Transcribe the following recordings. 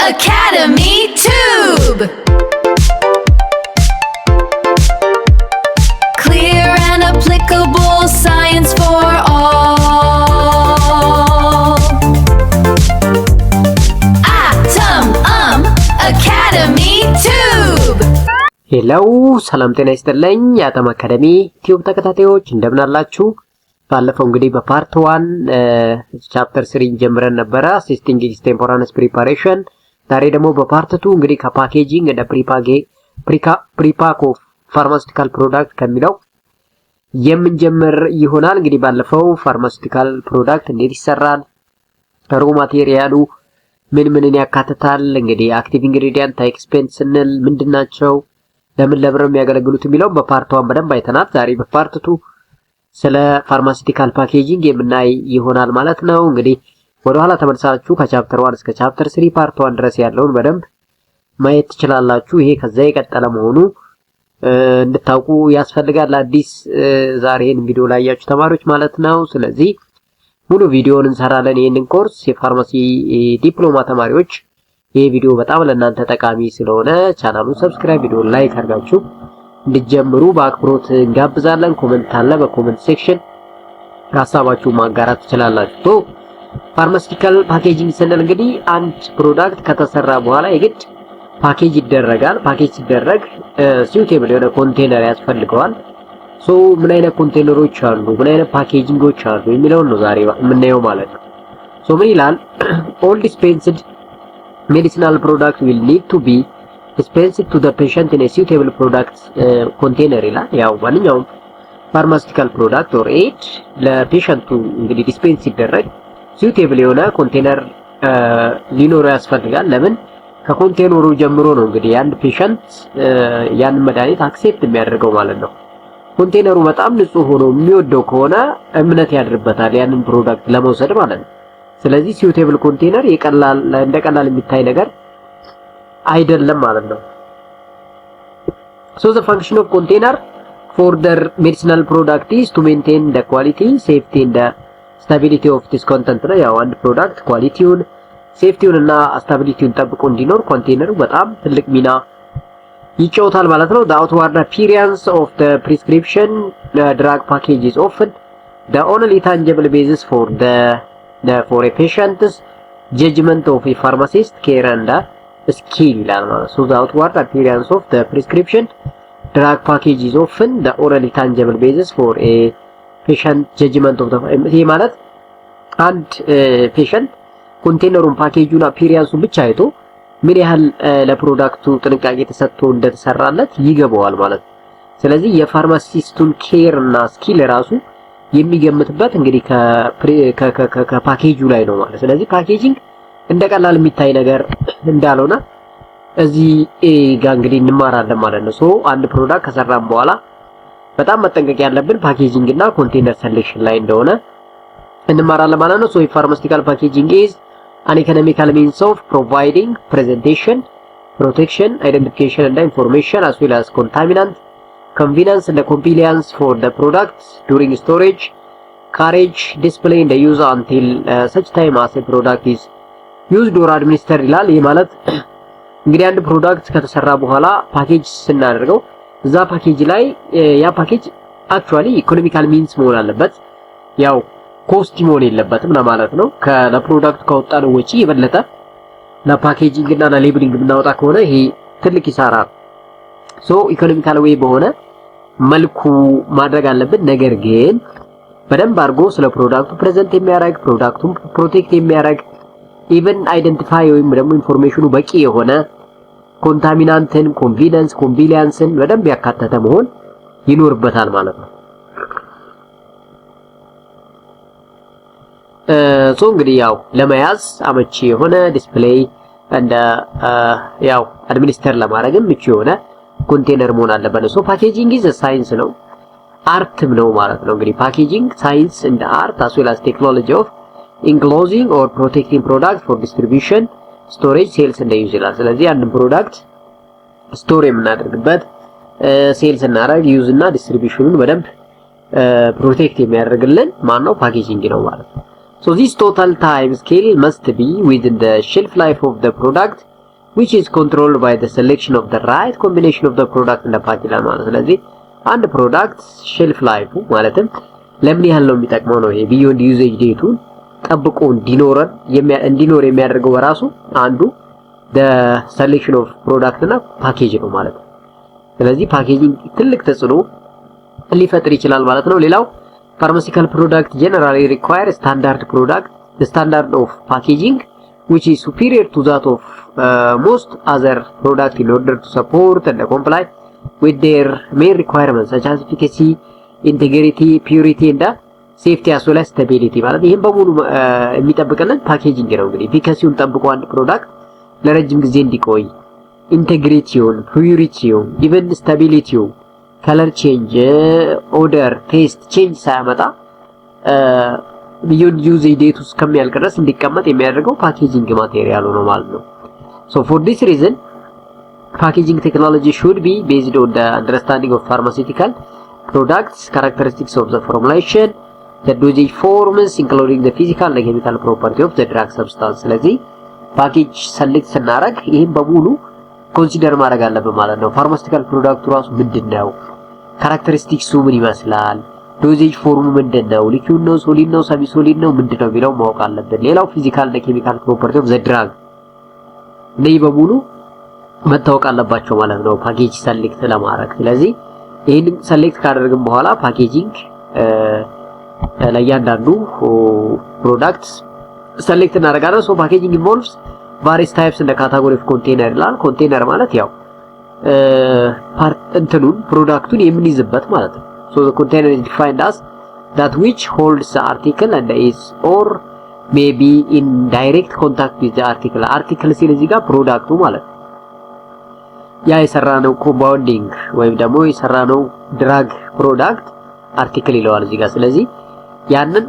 Academy Tube. Clear and applicable science for all. Academy Tube. ሄሎ ሰላም ጤና ይስጥልኝ የአተም አካዳሚ ቲዩብ ተከታታዮች እንደምን አላችሁ? ባለፈው እንግዲህ በፓርት 1 ቻፕተር 3 ጀምረን ነበር አሲስቲንግ ኤክስቴምፖራነስ ፕሪፓሬሽን። ዛሬ ደግሞ በፓርት 2 እንግዲህ ከፓኬጂንግ እንደ ፕሪፓክ ኦፍ ፋርማሲውቲካል ፕሮዳክት ከሚለው የምንጀምር ይሆናል። እንግዲህ ባለፈው ፋርማሲውቲካል ፕሮዳክት እንዴት ይሰራል፣ ሮ ማቴሪያሉ ምንን ያካትታል፣ እንግዲህ አክቲቭ ኢንግሪዲየንት ኤክስፔንስ ስንል ምንድናቸው፣ ለምን የሚያገለግሉት የሚለው በፓርት 1 በደንብ አይተናል። ዛሬ በፓርት 2 ስለ ፋርማሲውቲካል ፓኬጂንግ የምናይ ይሆናል ማለት ነው። እንግዲህ ወደ ኋላ ተመልሳችሁ ከቻፕተር 1 እስከ ቻፕተር 3 ፓርት 1 ድረስ ያለውን በደንብ ማየት ትችላላችሁ። ይሄ ከዛ የቀጠለ መሆኑ እንድታውቁ ያስፈልጋል። አዲስ ዛሬ ይሄን ቪዲዮ ላይ ያያችሁ ተማሪዎች ማለት ነው። ስለዚህ ሙሉ ቪዲዮውን እንሰራለን። ይሄንን ኮርስ የፋርማሲ ዲፕሎማ ተማሪዎች ይሄ ቪዲዮ በጣም ለእናንተ ጠቃሚ ስለሆነ ቻናሉን ሰብስክራይብ፣ ቪዲዮውን ላይክ አድርጋችሁ እንድትጀምሩ በአክብሮት እንጋብዛለን። ኮሜንት አለ፣ በኮሜንት ሴክሽን ሐሳባችሁን ማጋራት ትችላላችሁ። ፋርማሲውቲካል ፓኬጂንግ ስንል እንግዲህ አንድ ፕሮዳክት ከተሰራ በኋላ የግድ ፓኬጅ ይደረጋል። ፓኬጅ ሲደረግ ሲውቴብል የሆነ ኮንቴነር ያስፈልገዋል። ሶ ምን አይነት ኮንቴነሮች አሉ፣ ምን አይነት ፓኬጂንጎች አሉ የሚለውን ነው ዛሬ የምናየው ማለት ነው። ሶ ምን ይላል? all dispensed medicinal product will need to be dispensed to the patient in a suitable product container ይላል። ያው ማንኛውም ፋርማሲውቲካል ፕሮዳክት ኦር ኤድ ለፔሸንቱ እንግዲህ ዲስፔንስ ሲደረግ suitable የሆነ ኮንቴነር ሊኖረው ያስፈልጋል። ለምን? ከኮንቴነሩ ጀምሮ ነው እንግዲህ ያን ፔሸንት ያን መድኃኒት አክሴፕት የሚያደርገው ማለት ነው። ኮንቴነሩ በጣም ንጹህ ሆኖ የሚወደው ከሆነ እምነት ያድርበታል ያንን ፕሮዳክት ለመውሰድ ማለት ነው። ስለዚህ suitable ኮንቴነር እንደ ቀላል የሚታይ ነገር አይደለም ማለት ነው። So the function of container for the medicinal product is to maintain the quality, safety and the stability of this content ነው። ያው አንድ ፕሮዳክት ኳሊቲውን፣ ሴፍቲውን እና ስታቢሊቲውን ጠብቆ እንዲኖር ኮንቴነሩ በጣም ትልቅ ሚና ይጫወታል ማለት ነው። The outward appearance of the prescription drug package is often the only tangible basis for a patient's judgment of a pharmacist care and skill ይላል ማለት ነው። So the outward appearance of the prescription drug package is often the only tangible basis for a patient judgment of the ይሄ ማለት አንድ ፔሸንት ኮንቴነሩን ፓኬጁን አፒሪያንሱን ብቻ አይቶ ምን ያህል ለፕሮዳክቱ ጥንቃቄ ተሰጥቶ እንደተሰራለት ይገባዋል ማለት ነው። ስለዚህ የፋርማሲስቱን ኬር እና ስኪል ራሱ የሚገምትበት እንግዲህ ከፓኬጁ ላይ ነው ማለት። ስለዚህ ፓኬጂንግ እንደቀላል የሚታይ ነገር እንዳልሆነ እዚህ ጋር እንግዲህ እንማራለን ማለት ነው። ሶ አንድ ፕሮዳክት ከሰራን በኋላ በጣም መጠንቀቅ ያለብን ፓኬጂንግ እና ኮንቴነር ሴሌክሽን ላይ እንደሆነ እንማራለን ማለት ነው። ሶ የፋርማሲውቲካል ፓኬጂንግ is an economical means of providing presentation, protection, identification and information as well as contaminant, convenience and compliance for the products during storage, carriage, display and use until such time as a product is used or administered ይላል። ይህ ማለት እንግዲህ አንድ ፕሮዳክት ከተሰራ በኋላ ፓኬጅ ስናደርገው እዛ ፓኬጅ ላይ ያ ፓኬጅ አክቹአሊ ኢኮኖሚካል ሚንስ መሆን አለበት። ያው ኮስት መሆን የለበትም ለማለት ነው። ለፕሮዳክት ካወጣነው ወጪ የበለጠ ለፓኬጂንግ እና ለሌብሊንግ ብናወጣ ከሆነ ይሄ ትልቅ ይሳራ። ሶ ኢኮኖሚካል ዌይ በሆነ መልኩ ማድረግ አለብን። ነገር ግን በደንብ አድርጎ ስለ ፕሮዳክቱ ፕሬዘንት የሚያደርግ ፕሮዳክቱን ፕሮቴክት የሚያደርግ ኢቭን አይደንቲፋይ ወይም ደግሞ ኢንፎርሜሽኑ በቂ የሆነ ኮንታሚናንትን፣ ኮምቢሊያንስን በደንብ ያካተተ መሆን ይኖርበታል ማለት ነው። ሶ እንግዲህ ያው ለመያዝ አመቺ የሆነ ዲስፕሌይ እንደ ያው አድሚኒስተር ለማድረግም ምቹ የሆነ ኮንቴነር መሆን አለበት። ሶ ፓኬጂንግ ኢዝ ሳይንስ ነው፣ አርትም ነው ማለት ነው። እንግዲህ ፓኬጂንግ ሳይንስ እንደ አርት as well as technology of enclosing or protecting product for distribution, storage, sales and use ይላል። ስለዚህ አንድ ፕሮዳክት ስቶር የምናደርግበት ሴልስ እናደርግ ዩዝ እና ዲስትሪቢዩሽኑን በደንብ ፕሮቴክት የሚያደርግልን ማን ነው? ፓኬጂንግ ነው ማለት ነው። So this total time scale must be within the shelf life of the product which is controlled by the selection of the right combination of the product in the package ማለት ስለዚህ አንድ ፕሮዳክት ሼልፍ ላይፉ ማለትም ለምን ያህል ነው የሚጠቅመው ነው የቢዮንድ ዩዜጅ ዴቱን ጠብቆ እንዲኖር የሚያደርገው በራሱ አንዱ the selection of product እና ፓኬጅ ነው ማለት ነው። ስለዚህ ፓኬጂንግ ትልቅ ተጽዕኖ ሊፈጥር ይችላል ማለት ነው። ሌላው pharmaceutical product generally require standard product the standard of packaging which is superior to that of most other product in order to support and comply with their main requirements such as efficacy, integrity, purity and safety as well as stability ማለት ይሄን በሙሉ የሚጠብቀልን ፓኬጂንግ ነው። እንግዲህ ኤፊካሲውን ጠብቆ አንድ ፕሮዳክት ለረጅም ጊዜ እንዲቆይ ኢንቴግሪቲውን፣ ፒዩሪቲውን፣ ኢቨን ስታቢሊቲው፣ ከለር ቼንጅ፣ ኦደር፣ ቴስት ቼንጅ ሳያመጣ ቢዮንድ ዩዜጅ ዴት ውስጥ ከሚያልቅ ድረስ እንዲቀመጥ የሚያደርገው ፓኬጂንግ ማቴሪያሉ ነው ማለት ነው። so for this reason packaging technology should be based on the understanding of pharmaceutical products, characteristics of the formulation, the dosage forms including the physical and chemical property of the drug substance ስለዚህ ፓኬጅ ሰሌክት ስናደርግ ይሄን በሙሉ ኮንሲደር ማድረግ አለብን ማለት ነው። ፋርማሲቲካል ፕሮዳክቱ ራሱ ምንድነው፣ ካራክተሪስቲክሱ ምን ይመስላል፣ ዶዜጅ ፎርሙ ምንድነው፣ ሊኩዊድ ነው፣ ሶሊድ ነው፣ ሰሚ ሶሊድ ነው ምንድነው የሚለው ማወቅ አለብን። ሌላው ፊዚካል እና ኬሚካል ፕሮፐርቲ ኦፍ ዘ ድራግ እነዚህ በሙሉ መታወቅ አለባቸው ማለት ነው ፓኬጅ ሰሌክት ለማድረግ። ስለዚህ ይሄን ሰሌክት ካደረግን በኋላ ፓኬጂንግ ለእያንዳንዱ ፕሮዳክት ሰሌክት እናደርጋለን። ሶ ፓኬጂንግ ኢንቮልቭስ various types in the category of container ይላል። ኮንቴነር ማለት ያው እንትኑን ፕሮዳክቱን የምንይዝበት ማለት ነው። so the container is defined as that which holds the article and is or may be in direct contact with the article ሲል እዚህ ጋር ፕሮዳክቱ ማለት ነው ያ የሰራነው ኮምፓውንዲንግ ወይም ደግሞ የሰራነው ድራግ ፕሮዳክት አርቲክል ይለዋል እዚህ ጋር። ስለዚህ ያንን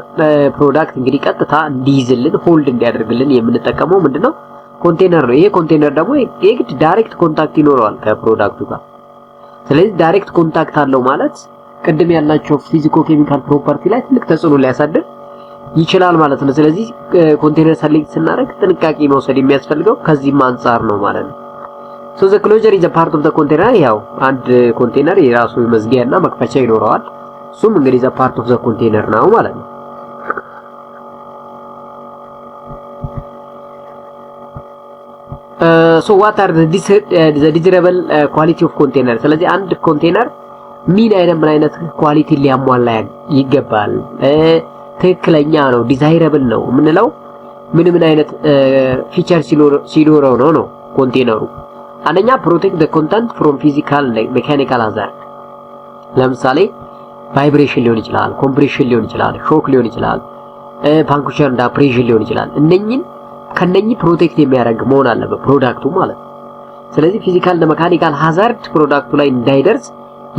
ፕሮዳክት እንግዲህ ቀጥታ እንዲይዝልን ሆልድ እንዲያደርግልን የምንጠቀመው ምንድነው ኮንቴነር ነው። ይሄ ኮንቴነር ደግሞ የግድ ዳይሬክት ኮንታክት ይኖረዋል ከፕሮዳክቱ ጋር። ስለዚህ ዳይሬክት ኮንታክት አለው ማለት ቅድም ያላቸው ፊዚኮ ኬሚካል ፕሮፐርቲ ላይ ትልቅ ተጽዕኖ ሊያሳድር ይችላል ማለት ነው። ስለዚህ ኮንቴነር ሰሌክት ስናደርግ ጥንቃቄ መውሰድ የሚያስፈልገው ከዚህም አንፃር ነው ማለት ነው። so the closure is a part of the container ያው አንድ ኮንቴነር የራሱ መዝጊያና መክፈቻ ይኖረዋል። እሱም እንግዲህ the part of the container ነው ማለት ነው። so what are the desirable quality of container ስለዚህ አንድ ኮንቴነር ምን አይነት ኳሊቲ ሊያሟላ ይገባል፣ ትክክለኛ ነው ዲዛይረብል ነው ምንለው ምን አይነት ፊቸር ሲኖረው ነው ኮንቴነሩ። አንደኛ ፕሮቴክት the content from physical and mechanical hazard ለምሳሌ ቫይብሬሽን ሊሆን ይችላል፣ ኮምፕሬሽን ሊሆን ይችላል፣ ሾክ ሊሆን ይችላል፣ ፓንክቸር እና ፕሬሽር ሊሆን ይችላል። ከነኚህ ፕሮቴክት የሚያደርግ መሆን አለበት ፕሮዳክቱ ማለት ነው። ስለዚህ ፊዚካል እና ሜካኒካል ሃዛርድ ፕሮዳክቱ ላይ እንዳይደርስ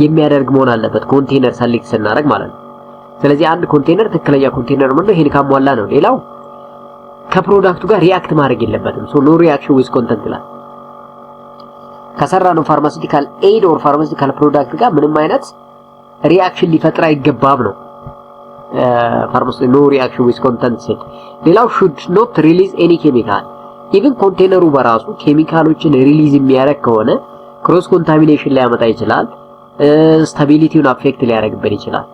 የሚያደርግ መሆን አለበት ኮንቴነር ሰሌክት ስናደርግ ማለት ነው። ስለዚህ አንድ ኮንቴነር ትክክለኛ ኮንቴነር ምንድነው ይሄን ካሟላ ነው። ሌላው ከፕሮዳክቱ ጋር ሪአክት ማድረግ የለበትም። ሶ ኖ ሪአክሽን ዊዝ ኮንተንት ላይ ከሰራነው ፋርማሲቲካል ኤድ ኦር ፋርማሲቲካል ፕሮዳክት ጋር ምንም አይነት ሪአክሽን ሊፈጥር አይገባም ነው ፋርማሲ ኖ ሪአክሽን ዊዝ ኮንተንት ሴት። ሌላው should not release any chemical ኢቭን ኮንቴነሩ በራሱ ኬሚካሎችን ሪሊዝ የሚያደርግ ከሆነ ክሮስ ኮንታሚኔሽን ሊያመጣ ይችላል፣ ስታቢሊቲውን አፌክት ሊያደርግበት ይችላል።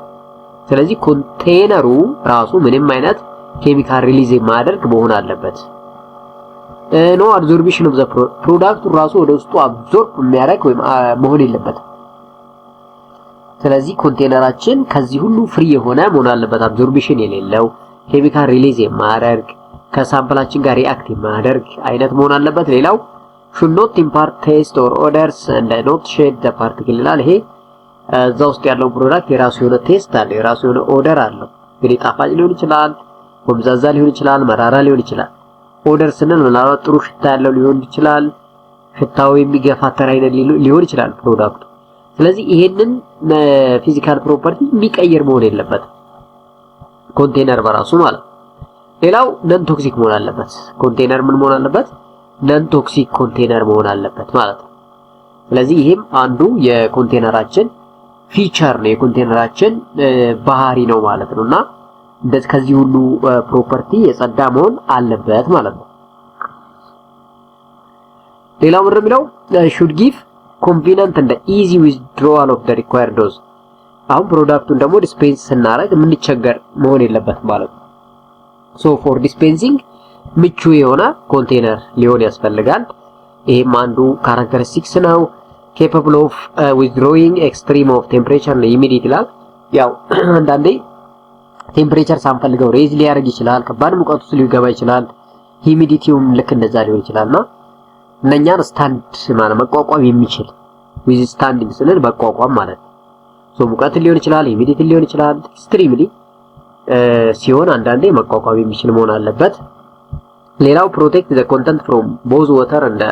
ስለዚህ ኮንቴነሩ ራሱ ምንም አይነት ኬሚካል ሪሊዝ የማያደርግ መሆን አለበት። ኖ አብዞርፕሽን ኦፍ ዘ ፕሮዳክቱ ራሱ ወደ ውስጡ አብዞርብ የሚያደርግ ወይም መሆን የለበትም። ስለዚህ ኮንቴነራችን ከዚህ ሁሉ ፍሪ የሆነ መሆን አለበት፣ አብዞርፕሽን የሌለው ኬሚካል ሪሊዝ የማያደርግ ከሳምፕላችን ጋር ሪአክት የማያደርግ አይነት መሆን አለበት። ሌላው should not impart taste or odors and not shed the particle ይላል። ይሄ እዛ ውስጥ ያለው ፕሮዳክት የራሱ የሆነ ቴስት አለ፣ የራሱ የሆነ ኦደር አለው። እንግዲህ ጣፋጭ ሊሆን ይችላል፣ ወምዛዛ ሊሆን ይችላል፣ መራራ ሊሆን ይችላል። ኦደር ስንል ምናልባት ጥሩ ሽታ ያለው ሊሆን ይችላል፣ ሽታው የሚገፋተር አይነት ሊሆን ይችላል ፕሮዳክቱ። ስለዚህ ይሄንን ፊዚካል ፕሮፐርቲ የሚቀየር መሆን የለበትም ኮንቴነር በራሱ ማለት። ሌላው ነን ቶክሲክ መሆን አለበት ኮንቴነር። ምን መሆን አለበት? ነን ቶክሲክ ኮንቴነር መሆን አለበት ማለት ነው። ስለዚህ ይሄም አንዱ የኮንቴነራችን ፊቸር ነው፣ የኮንቴነራችን ባህሪ ነው ማለት ነውና እንደዚህ ከዚህ ሁሉ ፕሮፐርቲ የጸዳ መሆን አለበት ማለት ነው። ሌላው ምንድነው የሚለው should give convenient and easy withdrawal of the required dose። አሁን ፕሮዳክቱን ደግሞ ዲስፔንስ ስናደርግ የምንቸገር መሆን የለበትም ማለት ነው። so for dispensing ምቹ የሆነ ኮንቴነር ሊሆን ያስፈልጋል። ይሄም አንዱ ካራክተሪስቲክስ ነው። capable of withdrawing extreme of temperature and humidity ይላል። ያው አንዳንዴ ቴምፕሬቸር ሳንፈልገው ሬዝ ሊያደርግ ይችላል፣ ከባድ ሙቀት ውስጥ ሊገባ ይችላል፣ ሂሚዲቲውም ልክ እንደዛ ሊሆን ይችላልና እነኛን ስታንድ ማለት መቋቋም የሚችል ዊዝ ስታንዲንግ ስንል መቋቋም ማለት ነው። ሶ ሙቀት ሊሆን ይችላል፣ ሂሚዲቲ ሊሆን ይችላል። ኤክስትሪምሊ ሲሆን አንዳንዴ መቋቋም የሚችል መሆን አለበት። ሌላው ፕሮቴክት ዘ ኮንተንት ፍሮም ቦዝ ዋተር እንደ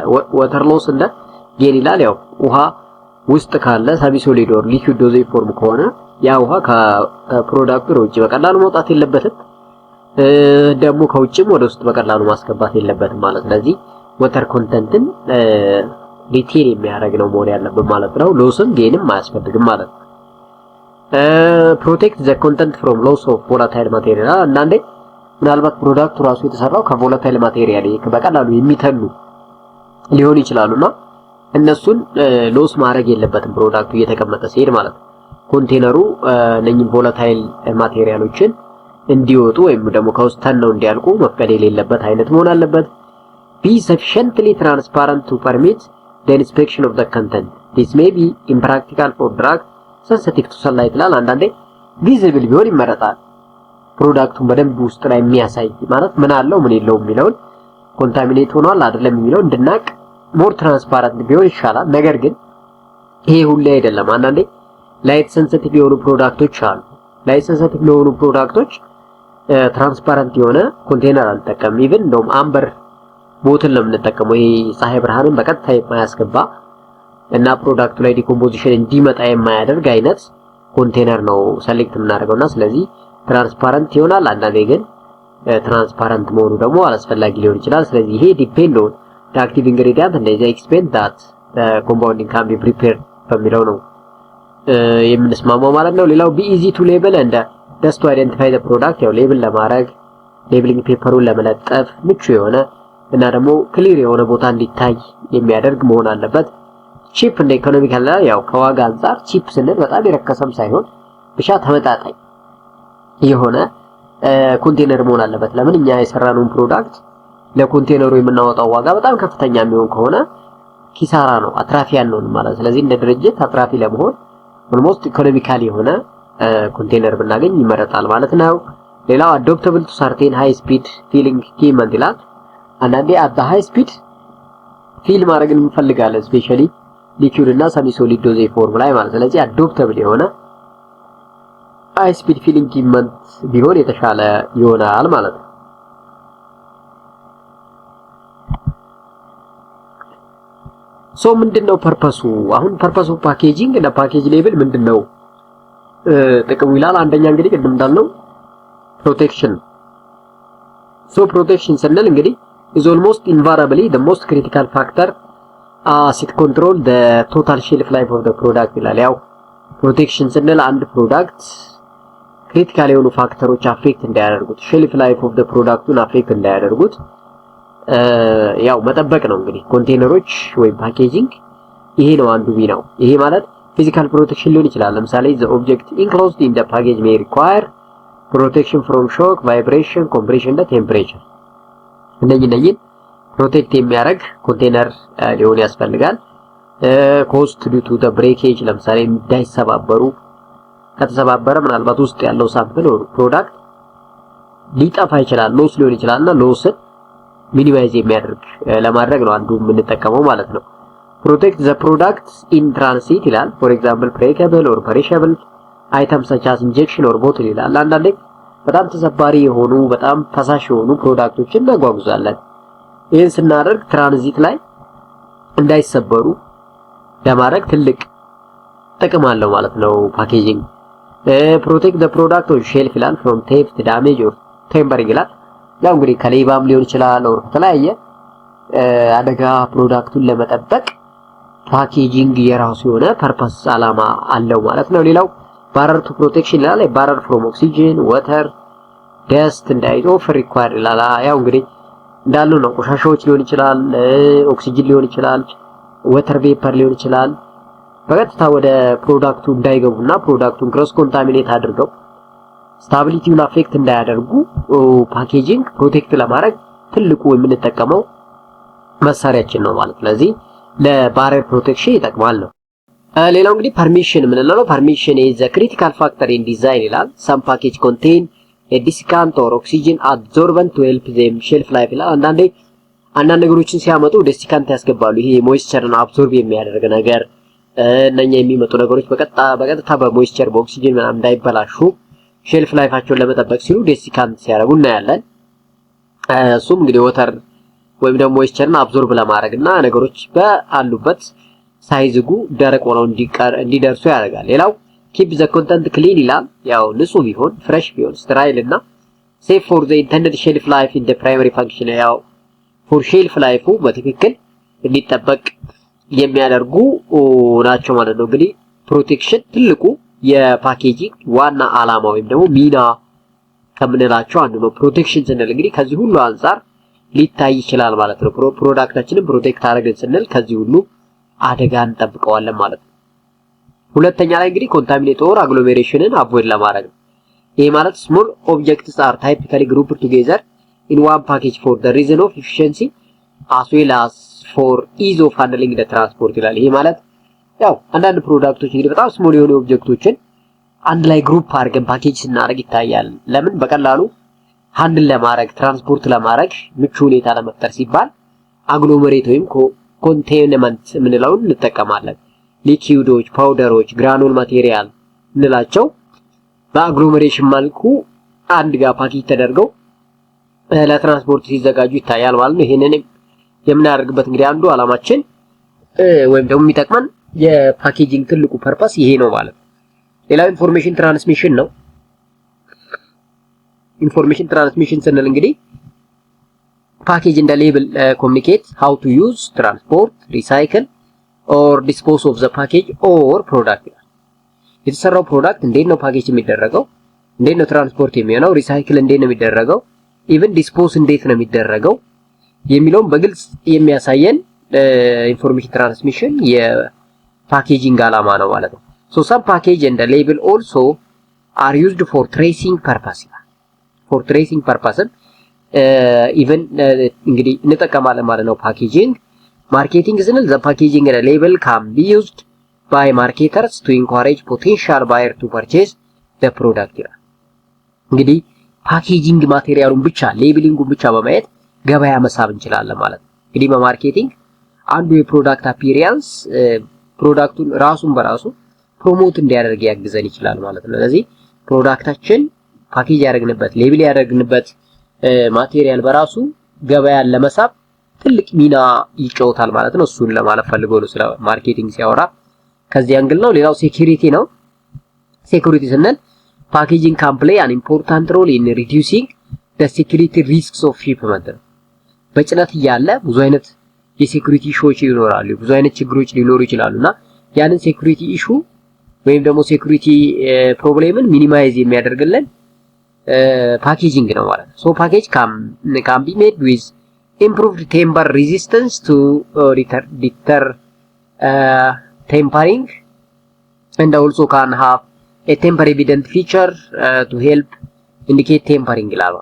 ዋተር ሎስ እንደ ጌን ይላል። ያው ውሃ ውስጥ ካለ ሰሚ ሶሊድ ኦር ሊኩዊድ ዶዜጅ ፎርም ከሆነ ያ ውሃ ከፕሮዳክቱ ውጭ በቀላሉ መውጣት የለበትም፣ ደግሞ ከውጭም ወደ ውስጥ በቀላሉ ማስገባት የለበትም ማለት። ስለዚህ ዋተር ኮንተንትን ሪቴን የሚያደርግ ነው መሆን ያለበት ማለት ነው። ሎስም ጌንም አያስፈልግም ማለት ነው። ፕሮቴክት ዘ ኮንተንት ፍሮም ሎስ ኦፍ ቮላታይል ማቴሪያል። አንዳንዴ ምናልባት ፕሮዳክቱ ራሱ የተሰራው ከቮላታይል ማቴሪያል በቀላሉ የሚተኑ ሊሆን ይችላሉና እነሱን ሎስ ማድረግ የለበትም ፕሮዳክቱ እየተቀመጠ ሲሄድ ማለት ነው። ኮንቴነሩ እነኚህ ቮላታይል ማቴሪያሎችን እንዲወጡ ወይም ደግሞ ከውስጥ ተነው እንዲያልቁ መፍቀድ የሌለበት አይነት መሆን አለበት። be sufficiently transparent to permit the inspection of the content. This may be impractical for drug sensitive to sunlight ይላል። አንዳንዴ ቪዚብል ቢሆን ይመረጣል። ፕሮዳክቱን በደንብ ውስጥ ላይ የሚያሳይ ማለት ምን አለው ምን የለውም የሚለውን ኮንታሚኔት ሆኗል አይደለም የሚለው እንድናቅ ሞር ትራንስፓረንት ቢሆን ይሻላል። ነገር ግን ይሄ ሁሉ አይደለም። አንዳንዴ ላይት ሴንሲቲቭ የሆኑ ፕሮዳክቶች አሉ። ላይት ሴንሲቲቭ ለሆኑ ፕሮዳክቶች ትራንስፓረንት የሆነ ኮንቴነር አልጠቀምም። ኢቭን እንደውም አምበር ቦትል ነው የምንጠቀመው። ይሄ ፀሐይ ብርሃንን በቀጥታ የማያስገባ እና ፕሮዳክቱ ላይ ዲኮምፖዚሽን እንዲመጣ የማያደርግ አይነት ኮንቴነር ነው ሰሌክት የምናደርገውና ስለዚህ ትራንስፓረንት ይሆናል። አንዳንዴ ግን ትራንስፓረንት መሆኑ ደግሞ አላስፈላጊ ሊሆን ይችላል። ስለዚህ ይሄ ዲፔንድ ኦን the active ingredient and they expect that the compounding can be prepared በሚለው ነው የምንስማማው ማለት ነው። ሌላው be easy to label and just to identify the product። ያው ሌብል ለማድረግ ሌብሊንግ ፔፐሩን ለመለጠፍ ምቹ የሆነ እና ደግሞ ክሊር የሆነ ቦታ እንዲታይ የሚያደርግ መሆን አለበት። ቺፕ እንደ ኢኮኖሚካል ያው ከዋጋ አንፃር ቺፕ ስንል በጣም የረከሰም ሳይሆን ብቻ ተመጣጣኝ የሆነ ኮንቴነር መሆን አለበት። ለምን እኛ የሰራነውን ፕሮዳክት ለኮንቴነሩ የምናወጣው ዋጋ በጣም ከፍተኛ የሚሆን ከሆነ ኪሳራ ነው፣ አትራፊ ያልነውን ማለት። ስለዚህ እንደ ድርጅት አትራፊ ለመሆን ኦልሞስት ኢኮኖሚካል የሆነ ኮንቴነር ብናገኝ ይመረጣል ማለት ነው። ሌላው አዶፕተብል ቱ ሰርቴን ሃይ ስፒድ ፊሊንግ ኪመንት ይላል። አንዳንዴ አት ሃይ ስፒድ ፊል ማድረግ እንፈልጋለን ስፔሻሊ ሊኩዊድ እና ሰሚ ሶሊድ ዶዜጅ ፎርም ላይ ማለት። ስለዚህ አዶፕተብል የሆነ ሃይ ስፒድ ፊሊንግ ኪመንት ቢሆን የተሻለ ይሆናል ማለት ነው። ሶ ምንድነው ፐርፐሱ? አሁን ፐርፐሱ ፓኬጂንግ እና ፓኬጅ ሌብል ምንድነው ጥቅሙ ይላል። አንደኛ እንግዲህ ቅድም እንዳልነው ፕሮቴክሽን። ሶ ፕሮቴክሽን ስንል እንግዲህ is almost invariably the most critical factor as it control the total shelf life of the product ይላል። ያው ፕሮቴክሽን ስንል አንድ ፕሮዳክት ክሪቲካል የሆኑ ፋክተሮች አፌክት እንዳያደርጉት ሼልፍ ላይፍ ኦፍ the ፕሮዳክቱን አፌክት እንዳያደርጉት ያው መጠበቅ ነው። እንግዲህ ኮንቴነሮች ወይም ፓኬጂንግ ይሄ ነው አንዱ ሚናው። ይሄ ማለት ፊዚካል ፕሮቴክሽን ሊሆን ይችላል። ለምሳሌ the object enclosed in the package may require protection from shock, vibration, compression and temperature። እነኚህን ፕሮቴክት የሚያደርግ ኮንቴነር ሊሆን ያስፈልጋል። cost due to the breakage ለምሳሌ እንዳይሰባበሩ፣ ከተሰባበረ ምናልባት ውስጥ ያለው ሳምፕል ወር ፕሮዳክት ሊጠፋ ይችላል፣ ሎስ ሊሆን ይችላልና ሎስን ሚኒማይዝ የሚያደርግ ለማድረግ ነው አንዱ የምንጠቀመው ማለት ነው። protect the products in transit ይላል። for example breakable or perishable items such as injection or bottle ይላል። አንዳንዴ በጣም ተሰባሪ የሆኑ በጣም ፈሳሽ የሆኑ ፕሮዳክቶችን እናጓጉዛለን። ይህን ስናደርግ ትራንዚት ላይ እንዳይሰበሩ ለማድረግ ትልቅ ጥቅም አለው ማለት ነው ፓኬጂንግ። protect the product on shelf ይላል from theft, damage or tampering ይላል። ያው እንግዲህ ከሌባም ሊሆን ይችላል or ከተለያየ አደጋ ፕሮዳክቱን ለመጠበቅ ፓኬጂንግ የራሱ የሆነ ፐርፐስ አላማ አለው ማለት ነው። ሌላው barrier to protection ይላል። barrier from oxygen, water, dust and off required ይላል። ያው እንግዲህ እንዳለው ነው። ቆሻሻዎች ሊሆን ይችላል፣ ኦክሲጅን ሊሆን ይችላል፣ ወተር ቬፐር ሊሆን ይችላል። በቀጥታ ወደ ፕሮዳክቱ እንዳይገቡና ፕሮዳክቱን ክሮስ ኮንታሚኔት አድርገው ስታቢሊቲውን አፌክት እንዳያደርጉ ፓኬጂንግ ፕሮቴክት ለማድረግ ትልቁ የምንጠቀመው መሳሪያችን ነው ማለት። ስለዚህ ለባሪየር ፕሮቴክሽን ይጠቅማል ነው። ሌላው እንግዲህ ፐርሚሽን የምንለው ነው። ፐርሚሽን ኢዝ ዘ ክሪቲካል ፋክተር ኢን ዲዛይን ይላል። ሰም ፓኬጅ ኮንቴን ኤ ዲስካንት ኦር ኦክሲጅን አብዞርበንት ቱ ሄልፕ ዘም ሼልፍ ላይፍ ይላል። አንዳንድ ነገሮችን ሲያመጡ ዴሲካንት ያስገባሉ። ይሄ ሞይስቸርን አብዞርብ የሚያደርግ ነገር እነኛ የሚመጡ ነገሮች በቀጥታ በሞይስቸር በኦክሲጅን ምናምን እንዳይበላሹ ሼልፍ ላይፋቸውን ለመጠበቅ ሲሉ ዴሲካንት ሲያደርጉ እናያለን። እሱም እንግዲህ ወተር ወይም ደግሞ ሞይስቸርን አብዞርብ ለማድረግና ነገሮች በአሉበት ሳይዝጉ ደረቅ ሆነው እንዲደርሱ ያደርጋል። ሌላው ኪፕ ዘ ኮንተንት ክሊን ይላል። ያው ንጹህ ቢሆን ፍሬሽ ቢሆን ስተራይል እና ሴፍ ፎር ዘ ኢንተንደድ ሼልፍ ላይፍ ኢን ዘ ፕራይመሪ ፋንክሽን ያው ፎር ሼልፍ ላይፉ በትክክል እንዲጠበቅ የሚያደርጉ ናቸው ማለት ነው። እንግዲህ ፕሮቴክሽን ትልቁ የፓኬጂንግ ዋና ዓላማ ወይም ደግሞ ሚና ከምንላቸው አንዱ ነው። ፕሮቴክሽን ስንል እንግዲህ ከዚህ ሁሉ አንፃር ሊታይ ይችላል ማለት ነው። ፕሮዳክታችንን ፕሮቴክት አድርገን ስንል ከዚህ ሁሉ አደጋ እንጠብቀዋለን ማለት ነው። ሁለተኛ ላይ እንግዲህ ኮንታሚኔት ኦር አግሎሜሬሽንን አቮይድ ለማድረግ ነው። ይሄ ማለት ስሞል ኦብጀክትስ አር ታይፒካሊ ግሩፕድ ቱጌዘር ኢን ዋን ፓኬጅ ፎር ዘ ሪዝን ኦፍ ኤፊሺየንሲ አስ ዌል አስ ፎር ኢዝ ኦፍ ሃንድሊንግ ዘ ትራንስፖርት ይላል። ይሄ ማለት ያው አንዳንድ ፕሮዳክቶች እንግዲህ በጣም ስሞል የሆኑ ኦብጀክቶችን አንድ ላይ ግሩፕ አድርገን ፓኬጅ ስናደርግ ይታያል። ለምን? በቀላሉ ሃንድል ለማድረግ ትራንስፖርት ለማድረግ ምቹ ሁኔታ ለመፍጠር ሲባል አግሎሜሬት ወይም ኮንቴንመንት የምንለውን እንጠቀማለን። ሊኪውዶች፣ ፓውደሮች፣ ግራኑል ማቴሪያል እንላቸው በአግሎሜሬሽን መልኩ አንድ ጋር ፓኬጅ ተደርገው ለትራንስፖርት ሲዘጋጁ ይታያል ማለት ነው። ይሄንን የምናደርግበት እንግዲህ አንዱ ዓላማችን ወይም ደግሞ የሚጠቅመን የፓኬጂንግ ትልቁ ፐርፐስ ይሄ ነው ማለት ነው። ሌላው ኢንፎርሜሽን ትራንስሚሽን ነው። ኢንፎርሜሽን ትራንስሚሽን ስንል እንግዲህ ፓኬጅ እንደ ሌብል ኮሙኒኬት ሃው ቱ ዩዝ ትራንስፖርት ሪሳይክል ኦር ዲስፖዝ ኦፍ ዘ ፓኬጅ ኦር ፕሮዳክት ይላል። የተሰራው ፕሮዳክት እንዴት ነው ፓኬጅ የሚደረገው፣ እንዴት ነው ትራንስፖርት የሚሆነው፣ ሪሳይክል እንዴት ነው የሚደረገው፣ ኢቭን ዲስፖዝ እንዴት ነው የሚደረገው የሚለውን በግልጽ የሚያሳየን ኢንፎርሜሽን ትራንስሚሽን የፓኬጂንግ ዓላማ ነው ማለት ነው። ሶ ሰም ፓኬጅ እንደ ሌብል ኦልሶ አር ዩዝድ ፎር ትሬሲንግ ፐርፐስ ይላል። ፎር ትሬሲንግ ፐርፐስን ኢቭን እንግዲህ እንጠቀማለን ማለት ነው። ፓኬጂንግ ማርኬቲንግ ስንል ዘ ፓኬጂንግ ሌብል ካን ቢ ዩዝድ ባይ ማርኬተርስ ቱ ኢንኮሬጅ ፖቴንሻል ባየር ቱ ፐርቼዝ ዘ ፕሮዳክት ይላል። እንግዲህ ፓኬጂንግ ማቴሪያሉን ብቻ ሌብሊንጉን ብቻ በማየት ገበያ መሳብ እንችላለን ማለት ነው። እንግዲህ በማርኬቲንግ አንዱ የፕሮዳክት አፒሪያንስ ፕሮዳክቱን ራሱን በራሱ ፕሮሞት እንዲያደርግ ያግዘን ይችላል ማለት ነው። ስለዚህ ፕሮዳክታችን ፓኬጅ ያደረግንበት ሌብል ያደረግንበት ማቴሪያል በራሱ ገበያን ለመሳብ ትልቅ ሚና ይጫወታል ማለት ነው። እሱን ለማለት ፈልጎ ነው ስለ ማርኬቲንግ ሲያወራ ከዚህ አንግል ነው። ሌላው ሴኩሪቲ ነው። ሴኩሪቲ ስንል ፓኬጂንግ ካን ፕሌይ አን ኢምፖርታንት ሮል ኢን ሪዲዩሲንግ ዘ ሴኩሪቲ ሪስክስ ኦፍ ሺፕመንት። በጭነት እያለ ብዙ አይነት የሴኩሪቲ ኢሹዎች ይኖራሉ፣ ብዙ አይነት ችግሮች ሊኖሩ ይችላሉና ያንን ሴኩሪቲ ኢሹ ወይም ደግሞ ሴኩሪቲ ፕሮብሌምን ሚኒማይዝ የሚያደርግልን ፓኬጂንግ ነው ማለት ነው። ሶ ፓኬጅ ካን ቢ ሜድ ዊዝ ኢምፕሩቭድ ቴምፐር ሬዚስተንስ ቱ ዲተር ቴምፐሪንግ ኤንድ ኦልሶ ካን ሃቭ ኤ ቴምፐር ኤቪደንት ፊቸር ቱ ሄልፕ ኢንዲኬት ቴምፐሪንግ ይላል።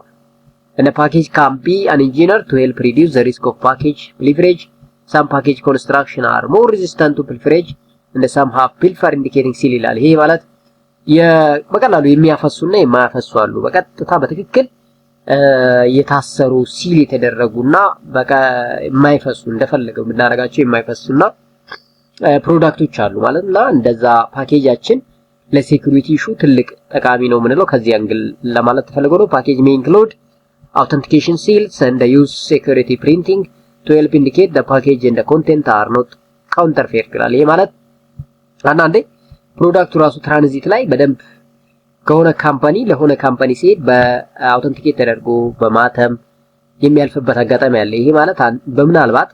And a package can be an engineer to help reduce the risk of package pilferage. Some package construction are more resistant to pilferage and some have pilfer indicating seal ይላል። ይሄ ማለት በቀላሉ የሚያፈሱና የማያፈሱ አሉ። በቀጥታ በትክክል የታሰሩ ሲል የተደረጉና በቃ የማይፈሱ እንደፈለገው የምናደርጋቸው የማይፈሱና ፕሮዳክቶች አሉ ማለትና እንደዛ ፓኬጃችን ለሴኩሪቲ ኢሹ ትልቅ ጠቃሚ ነው ምንለው ከዚህ አንግል ለማለት ተፈልጎ ነው። ፓኬጅ may include authentication seals and use security printing to help indicate the package and the content are not counterfeit ይላል። ይሄ ማለት አንዳንዴ ፕሮዳክቱ ራሱ ትራንዚት ላይ በደንብ ከሆነ ካምፓኒ ለሆነ ካምፓኒ ሲሄድ በአውተንቲኬት ተደርጎ በማተም የሚያልፍበት አጋጣሚ አለ። ይሄ ማለት በምናልባት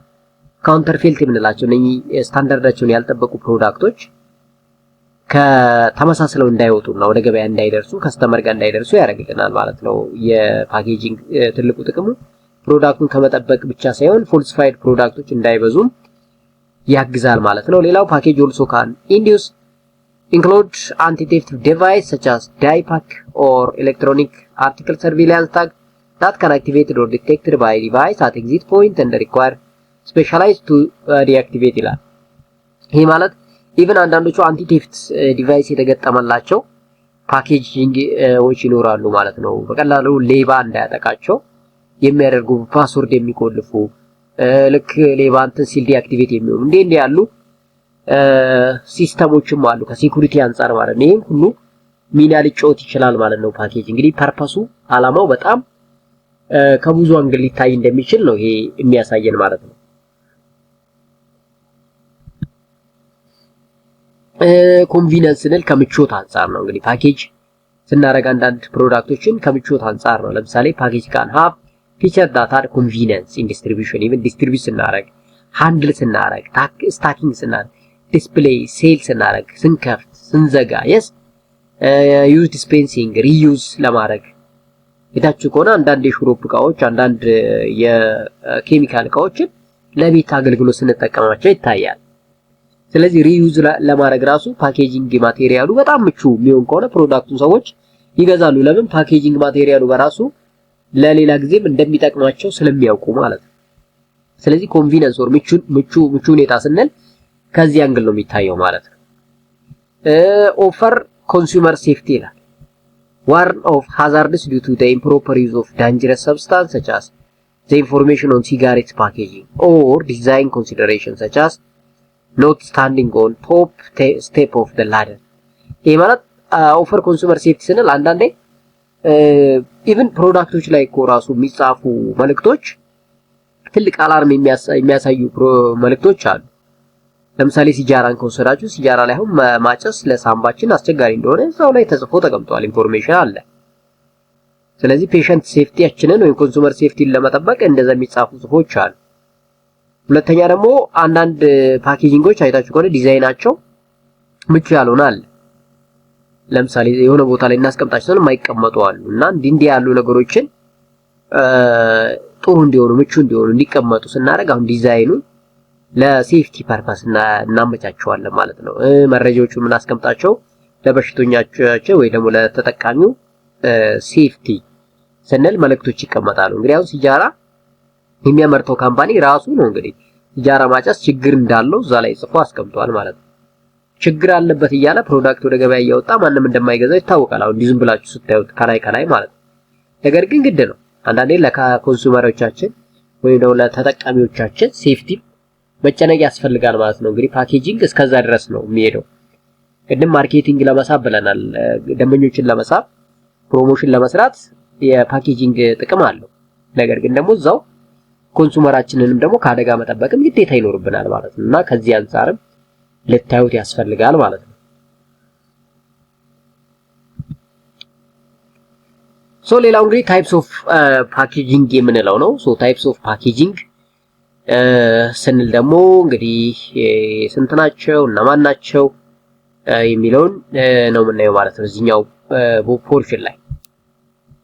ካውንተርፌልት የምንላቸው እነኚህ ስታንዳርዳቸውን ያልጠበቁ ፕሮዳክቶች ከተመሳስለው እንዳይወጡና ወደ ገበያ እንዳይደርሱ ከስተመር ጋር እንዳይደርሱ ያደርግልናል ማለት ነው። የፓኬጂንግ ትልቁ ጥቅሙ ፕሮዳክቱን ከመጠበቅ ብቻ ሳይሆን ፎልሲፋይድ ፕሮዳክቶች እንዳይበዙም ያግዛል ማለት ነው። ሌላው ፓኬጅ also can include anti-theft device such as die pack or electronic article surveillance tag that can activate or detected by device at exit point and require specialized to deactivate ይላል። ይሄ ማለት ኢቭን አንዳንዶቹ አንቲ ቴፍት ዲቫይስ የተገጠመላቸው ፓኬጂንጎች ይኖራሉ ማለት ነው። በቀላሉ ሌባ እንዳያጠቃቸው የሚያደርጉ ፓስወርድ የሚቆልፉ ልክ ሌባ እንትን ሲል ዲአክቲቬት የሚሆኑ እንዴ ያሉ ሲስተሞችም አሉ ከሴኩሪቲ አንፃር ማለት ነው። ይሄን ሁሉ ሚና ሊጫወት ይችላል ማለት ነው። ፓኬጅ እንግዲህ ፐርፐሱ አላማው በጣም ከብዙ አንግል ሊታይ እንደሚችል ነው ይሄ የሚያሳየን ማለት ነው። ኮንቪኒየንስ ስንል ከምቾት አንፃር ነው። እንግዲህ ፓኬጅ ስናረጋ አንዳንድ ፕሮዳክቶችን ከምቾት አንፃር ነው። ለምሳሌ ፓኬጅ ካን ሃቭ ፊቸር ዳት አር ኮንቪኒየንስ ኢን ዲስትሪቢዩሽን ኢቭን ዲስትሪቢዩት ስናረግ ሃንድል ስናረግ ስታኪንግ ስናረግ ዲስፕሌይ ሴል ስናረግ ስንከፍት ስንዘጋ ዩዝ ዲስፔንሲንግ ሪዩዝ ለማድረግ የታችሁ ከሆነ አንዳንድ የሹሮፕ እቃዎች አንዳንድ የኬሚካል እቃዎችን ለቤት አገልግሎት ስንጠቀማቸው ይታያል። ስለዚህ ሪዩዝ ለማድረግ ራሱ ፓኬጂንግ ማቴሪያሉ በጣም ምቹ የሚሆን ከሆነ ፕሮዳክቱን ሰዎች ይገዛሉ። ለምን ፓኬጂንግ ማቴሪያሉ በራሱ ለሌላ ጊዜም እንደሚጠቅማቸው ስለሚያውቁ ማለት ነው። ስለዚህ ኮንቪኒየንስ ኦር ምቹ ሁኔታ ስንል ከዚህ አንግል ነው የሚታየው ማለት ነው። ኦፈር ኮንሱመር ሴፍቲ ይላል። warn of hazards due to the improper use of dangerous substance such as the information on cigarette packaging or design considerations such as not standing on top step of the ladder። ይሄ ማለት ኦፈር ኮንሱመር ሴፍቲ ስንል አንዳንዴ ኢቭን ፕሮዳክቶች ላይ እኮ ራሱ የሚጻፉ መልእክቶች ትልቅ አላርም የሚያሳዩ መልእክቶች አሉ። ለምሳሌ ሲጃራን ከወሰዳችሁ ሲጃራ ላይ አሁን ማጨስ ለሳምባችን አስቸጋሪ እንደሆነ እዛው ላይ ተጽፎ ተቀምጧል፣ ኢንፎርሜሽን አለ። ስለዚህ ፔሸንት ሴፍቲያችንን ወይም ኮንሱመር ሴፍቲን ለመጠበቅ እንደዛ የሚጻፉ ጽፎች አሉ። ሁለተኛ ደግሞ አንዳንድ ፓኬጂንጎች አይታችሁ ከሆነ ዲዛይናቸው ምቹ ያልሆነ አለ። ለምሳሌ የሆነ ቦታ ላይ እናስቀምጣቸው የማይቀመጡ አሉ እና እንዲህ ያሉ ነገሮችን ጥሩ እንዲሆኑ ምቹ እንዲሆኑ እንዲቀመጡ ስናደርግ አሁን ዲዛይኑን ለሴፍቲ ፐርፐስ እናመቻቸዋለን ማለት ነው። መረጃዎቹን የምናስቀምጣቸው ለበሽተኞቻቸው ወይ ደግሞ ለተጠቃሚው ሴፍቲ ስንል መልእክቶች ይቀመጣሉ። እንግዲህ አሁን ሲጃራ የሚያመርተው ካምፓኒ ራሱ ነው እንግዲህ ሲጃራ ማጨስ ችግር እንዳለው እዛ ላይ ጽፎ አስቀምጧል ማለት ነው። ችግር አለበት እያለ ፕሮዳክት ወደ ገበያ እያወጣ ማንም እንደማይገዛው ይታወቃል። አሁን ዝም ብላችሁ ስታዩት ከላይ ማለት ነው። ነገር ግን ግድ ነው አንዳንዴ ለኮንሱመሮቻችን ወይ ደግሞ ለተጠቃሚዎቻችን ሴፍቲ መጨነቅ ያስፈልጋል ማለት ነው። እንግዲህ ፓኬጂንግ እስከዛ ድረስ ነው የሚሄደው። ቅድም ማርኬቲንግ ለመሳብ ብለናል። ደንበኞችን ለመሳብ ፕሮሞሽን ለመስራት የፓኬጂንግ ጥቅም አለው። ነገር ግን ደግሞ እዛው ኮንሱመራችንንም ደግሞ ከአደጋ መጠበቅም ግዴታ ይኖርብናል ማለት ነው እና ከዚህ አንፃርም ልታዩት ያስፈልጋል ማለት ነው። ሶ ሌላው እንግዲህ ታይፕስ ኦፍ ፓኬጂንግ የምንለው ነው። ሶ ታይፕስ ኦፍ ፓኬጂንግ ስንል ደግሞ እንግዲህ ስንት ናቸው እነማን ናቸው የሚለውን ነው የምናየው ማለት ነው እዚህኛው ፖርሽን ላይ።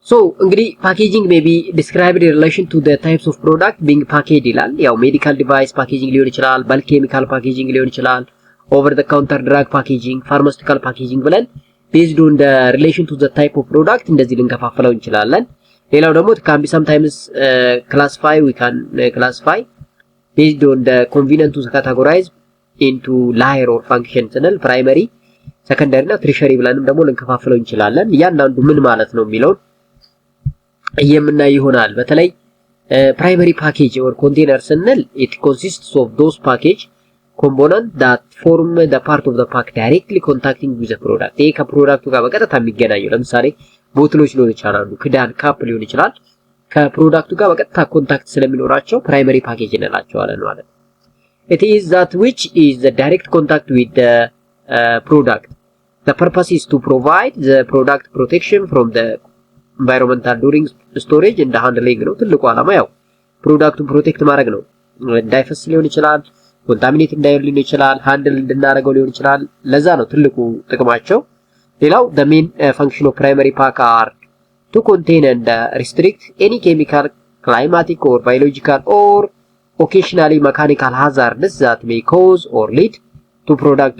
ሶ እንግዲህ ፓኬጂንግ ሜይ ቢ ዲስክራይብድ ኢን ሪሌሽን ቱ ዘ ታይፕስ ኦፍ ፕሮዳክት ቢንግ ፓኬጅድ ይላል። ያው ሜዲካል ዲቫይስ ፓኬጂንግ ሊሆን ይችላል፣ በልክ ኬሚካል ፓኬጂንግ ሊሆን ይችላል፣ ኦቨር ዘ ካውንተር ድራግ ፓኬጂንግ፣ ፋርማሲቲካል ፓኬጂንግ ብለን ቤዝድ ኦን ዘ ሪሌሽን ቱ ዘ ታይፕ ኦፍ ፕሮዳክት እንደዚህ ልንከፋፍለው እንችላለን። ሌላው ደግሞ ካን ቢ ሰምታይምስ ክላሲፋይ ዊ ካን ክላሲፋይ based on the convenient to categorize into layer or function ስንል ፕራይመሪ ሰከንዳሪ እና ትሪሸሪ ብለንም ደግሞ ልንከፋፍለው እንችላለን። እያንዳንዱ ምን ማለት ነው የሚለው የምናይ ይሆናል። በተለይ ፕራይመሪ ፓኬጅ or container ስንል it consists of those package component that form the part of the pack directly contacting with the product። ይሄ ከፕሮዳክቱ ጋር በቀጥታ የሚገናኘው ለምሳሌ ቦትሎች ሊሆን ይችላሉ፣ ክዳን ካፕ ሊሆን ይችላል። ከፕሮዳክቱ ጋር በቀጥታ ኮንታክት ስለሚኖራቸው ፕራይመሪ ፓኬጅ እንላቸዋለን ማለት ነው። it is that which is the direct contact with the product. The purpose is to provide the product protection from the environmental during storage and handling ነው። ትልቁ ዓላማ ያው ፕሮዳክቱን ፕሮቴክት ማድረግ ነው። እንዳይፈስ ሊሆን ይችላል፣ ኮንታሚኔት እንዳይሆን ሊሆን ይችላል፣ ሃንድል እንድናደርገው ሊሆን ይችላል። ለዛ ነው ትልቁ ጥቅማቸው። ሌላው the main function of primary pack are to contain and restrict any chemical climatic or biological or occasionally mechanical hazards that may cause or lead to product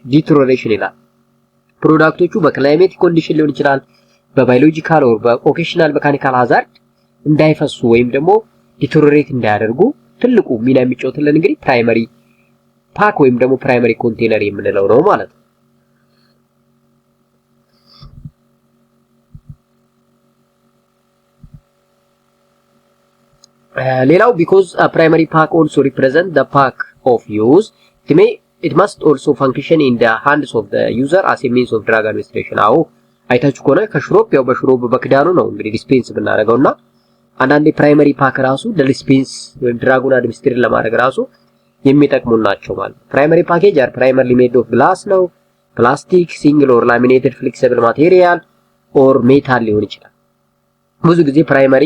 deterioration ይላል። ፕሮዳክቶቹ በክላይሜቲክ ኮንዲሽን ሊሆን ይችላል፣ በባዮሎጂካል ኦር በኦኬሽናል ሜካኒካል ሃዛርድ እንዳይፈሱ ወይም ደግሞ ዲተሮሬት እንዳያደርጉ ትልቁ ሚና የሚጫወትልን እንግዲህ ፕራይመሪ ፓክ ወይም ደግሞ ፕራይመሪ ኮንቴነር የምንለው ነው ማለት ነው። ሌላው because a primary pack also represent the pack of use, it must also function in the hands of the user as a means of drug administration. አዎ አይታችሁ ከሆነ ከሽሮፕ ያው በሽሮፕ በክዳኑ ነው እንግዲህ ዲስፔንስ ብናደርገውና አንዳንዴ ፕራይመሪ ፓክ ራሱ ለዲስፔንስ ወይም ድራጉን አድሚኒስትሬት ለማድረግ ራሱ የሚጠቅሙ ናቸው ማለት ነው። ፕራይመሪ ፓኬጅ አር primarily made of glass ነው፣ ፕላስቲክ፣ ሲንግል ኦር ላሚኔትድ ፍሌክሲብል ማቴሪያል ኦር ሜታል ሊሆን ይችላል። ብዙ ጊዜ ፕራይመሪ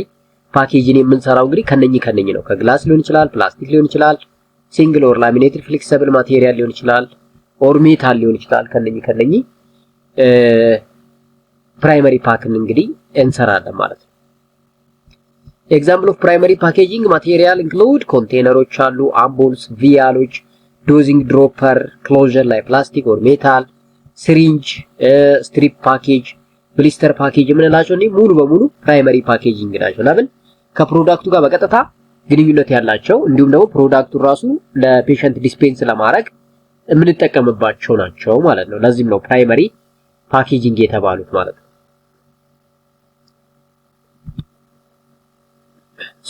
ፓኬጅን የምንሰራው እንግዲህ ከነኚህ ነው። ከግላስ ሊሆን ይችላል፣ ፕላስቲክ ሊሆን ይችላል፣ ሲንግል ኦር ላሚኔትድ ፍሌክሲብል ማቴሪያል ሊሆን ይችላል፣ ኦር ሜታል ሊሆን ይችላል። ከነኚህ ፕራይመሪ ፓክን እንግዲህ እንሰራለን ማለት ነው። ኤግዛምፕል ኦፍ ፕራይመሪ ፓኬጂንግ ማቴሪያል ኢንክሉድ ኮንቴነሮች አሉ፣ አምቦልስ፣ ቪያሎች፣ ዶዚንግ ድሮፐር፣ ክሎዥር ላይ ፕላስቲክ ኦር ሜታል፣ ሲሪንጅ፣ ስትሪፕ ፓኬጅ፣ ብሊስተር ፓኬጅ የምንላቸው እነዚህ ሙሉ በሙሉ ፕራይመሪ ፓኬጂንግ ናቸው። ለምን ከፕሮዳክቱ ጋር በቀጥታ ግንኙነት ያላቸው እንዲሁም ደግሞ ፕሮዳክቱ ራሱ ለፔሸንት ዲስፔንስ ለማድረግ የምንጠቀምባቸው ናቸው ማለት ነው። ለዚህም ነው ፕራይመሪ ፓኬጂንግ የተባሉት ማለት ነው።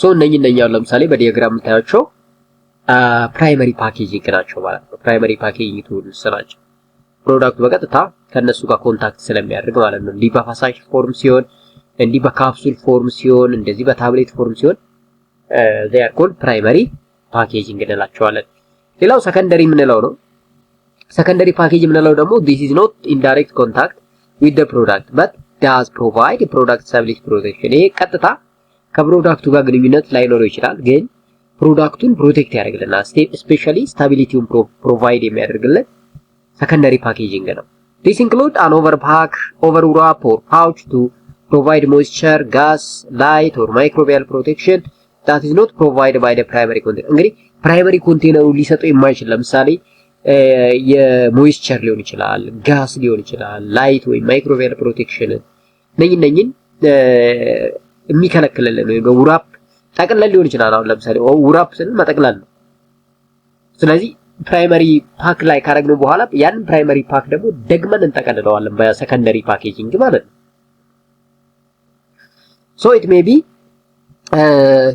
ሶ እነኚህ ለምሳሌ በዲያግራም የምታያቸው ፕራይመሪ ፓኬጂንግ ናቸው ማለት ነው። ፕራይመሪ ፓኬጂንግ ቱልስ ናቸው። ፕሮዳክቱ በቀጥታ ከነሱ ጋር ኮንታክት ስለሚያደርግ ማለት ነው። እንዲህ በፈሳሽ ፎርም ሲሆን፣ እንዲህ በካፕሱል ፎርም ሲሆን፣ እንደዚህ በታብሌት ፎርም ሲሆን they are called primary packaging እንላቸዋለን። ሌላው ሰከንደሪ የምንለው ነው። ሰከንደሪ ፓኬጅ የምንለው ደግሞ this is not in direct contact with the product but does provide product stability protection። ይሄ ቀጥታ ከፕሮዳክቱ ጋር ግንኙነት ላይኖረው ይችላል፣ ግን ፕሮዳክቱን ፕሮቴክት ያደርግልናል። ስፔሻሊ ስታቢሊቲውን ፕሮቫይድ የሚያደርግልን ሰከንደሪ ፓኬጂንግ ነው። this include an overpack, overwrap or pouch to provide moisture, gas, light or microbial protection that is not provided by the primary container። እንግዲህ ፕራይመሪ ኮንቴነሩ ሊሰጠው የማይችል ለምሳሌ የሞይስቸር ሊሆን ይችላል፣ ጋስ ሊሆን ይችላል፣ ላይት ወይ ማይክሮቢያል ፕሮቴክሽን ነኝን የሚከለክልልን ወይ በውራፕ ጠቅለል ሊሆን ይችላል። አሁን ለምሳሌ ውራፕ ስንል መጠቅለል ነው። ስለዚህ ፕራይመሪ ፓክ ላይ ካረግነው በኋላ ያንን ፕራይመሪ ፓክ ደግሞ ደግመን እንጠቀልለዋለን በሰከንደሪ ፓኬጂንግ ማለት ነው። so it may be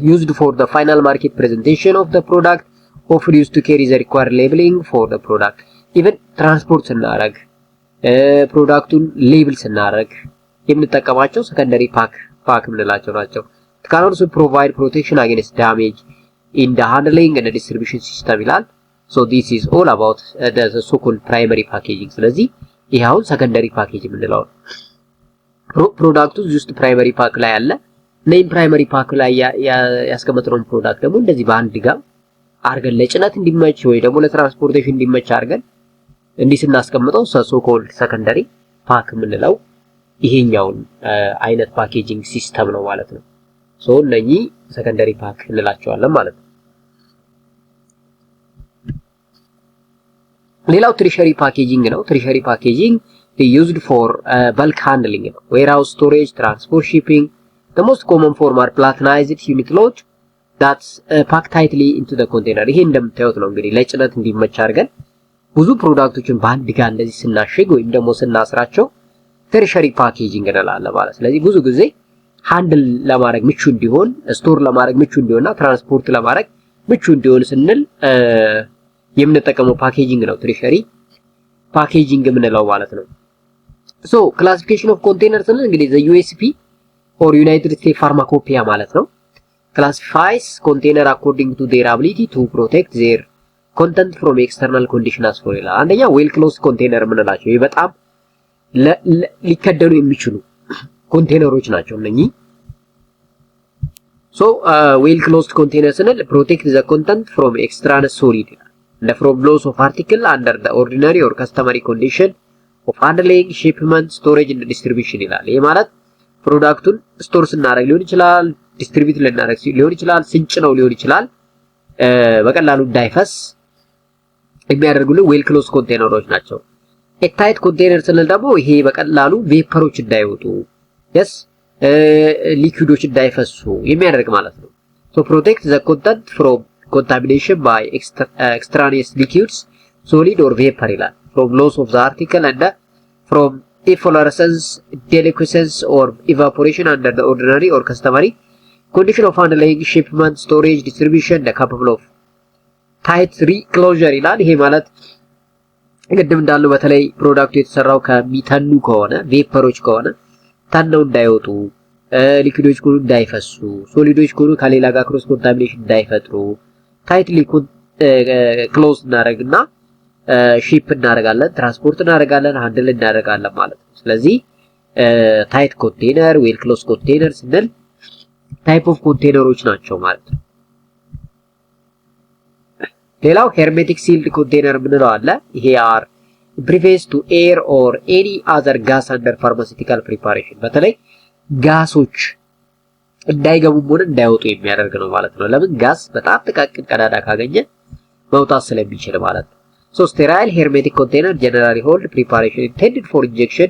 used for the final market presentation of the product, often used to carry the required labeling for the product. even transport ስናረግ ፕሮዳክቱን ሌብል ስናረግ የምንጠቀማቸው ሰከንደሪ ፓክ የምንላቸው ናቸው። it can also provide protection against damage in the handling and the distribution system ይላል። so this is all about the so called primary packaging። ስለዚህ ይሄ አሁን ሰከንደሪ ፓኬጅ የምንለው ፕሮዳክቱ ውስጥ ፕራይመሪ ፓክ ላይ አለ። ነኝ ፕራይመሪ ፓክ ላይ ያስቀመጥነውን ፕሮዳክት ደግሞ እንደዚህ በአንድ ጋር አርገን ለጭነት እንዲመች ወይ ደግሞ ለትራንስፖርቴሽን እንዲመች አርገን እንዲህ ስናስቀምጠው ሶ ኮልድ ሰከንደሪ ፓክ የምንለው ይሄኛውን አይነት ፓኬጂንግ ሲስተም ነው ማለት ነው። ሶ እነኚህ ሰከንደሪ ፓክ እንላቸዋለን ማለት ነው። ሌላው ትሪሸሪ ፓኬጂንግ ነው። ትሪሸሪ ፓኬጂንግ used for bulk handling ነው። warehouse storage, transport, shipping. the most common form are platinized unit load that's packed tightly into the container። ይሄ እንደምታዩት ነው እንግዲህ ለጭነት እንዲመች አድርገን ብዙ ፕሮዳክቶችን በአንድ ጋር እንደዚህ ስናሽግ ወይም ደግሞ ስናስራቸው ትሪሸሪ ፓኬጂንግ እንላለን ማለት። ስለዚህ ብዙ ጊዜ ሃንድል ለማድረግ ምቹ እንዲሆን፣ ስቶር ለማድረግ ምቹ እንዲሆንና ትራንስፖርት ለማድረግ ምቹ እንዲሆን ስንል የምንጠቀመው ፓኬጂንግ ነው ትሪሸሪ ፓኬጂንግ የምንለው ማለት ነው። so classification of containers ስንል እንግዲህ the USP or United States Pharmacopoeia ማለት ነው classifies container according to their ability to protect their content from external condition as follows ይላል። አንደኛ well closed container የምንላቸው ይሄ በጣም ሊከደኑ የሚችሉ ኮንቴነሮች ናቸው እነኚህ። so well closed container ስንል protect the content from extraneous solid and from loss of article under the ordinary or customary condition of handling, shipment, storage and distribution ይላል። ይሄ ማለት ፕሮዳክቱን ስቶር ስናደርግ ሊሆን ይችላል፣ ዲስትሪቢዩት ልናደርግ ሊሆን ይችላል፣ ስንጭ ነው ሊሆን ይችላል። በቀላሉ እንዳይፈስ የሚያደርጉልን ዌል ክሎዝ ኮንቴነሮች ናቸው። ኤታይት ኮንቴነር ስንል ደግሞ ይሄ በቀላሉ ቬፐሮች እንዳይወጡ yes ሊኩዊዶች እንዳይፈሱ የሚያደርግ ማለት ነው። so protect the content from contamination by extraneous liquids solid or vapor ይላል from loss of the article and from efflorescence deliquescence or evaporation under the ordinary or customary condition of handling shipment storage distribution the capable of tight reclosure ይላል። ይሄ ማለት ቅድም እንዳለው በተለይ ፕሮዳክቱ የተሰራው ከሚተኑ ከሆነ ቬፐሮች ከሆነ ታነው እንዳይወጡ ሊኩዊዶች ሁሉ እንዳይፈሱ ሶሊዶች ሁሉ ከሌላ ጋር ክሮስ ኮንታሚኔሽን እንዳይፈጥሩ ታይትሊ ክሎዝ እናደርግና ሺፕ እናደርጋለን ትራንስፖርት እናደርጋለን ሃንድል እናደርጋለን ማለት ነው። ስለዚህ ታይት ኮንቴነር ዌል ክሎዝ ኮንቴነር ስንል ታይፕ ኦፍ ኮንቴነሮች ናቸው ማለት ነው። ሌላው ሄርሜቲክ ሲልድ ኮንቴነር ምንለው አለ። ይሄ አር prefers to air or any other gas under pharmaceutical preparation በተለይ ጋሶች እንዳይገቡም ሆነ እንዳይወጡ የሚያደርግ ነው ማለት ነው። ለምን ጋስ በጣም ጥቃቅን ቀዳዳ ካገኘ መውጣት ስለሚችል ማለት ነው። so sterile hermetic container generally hold preparation intended for injection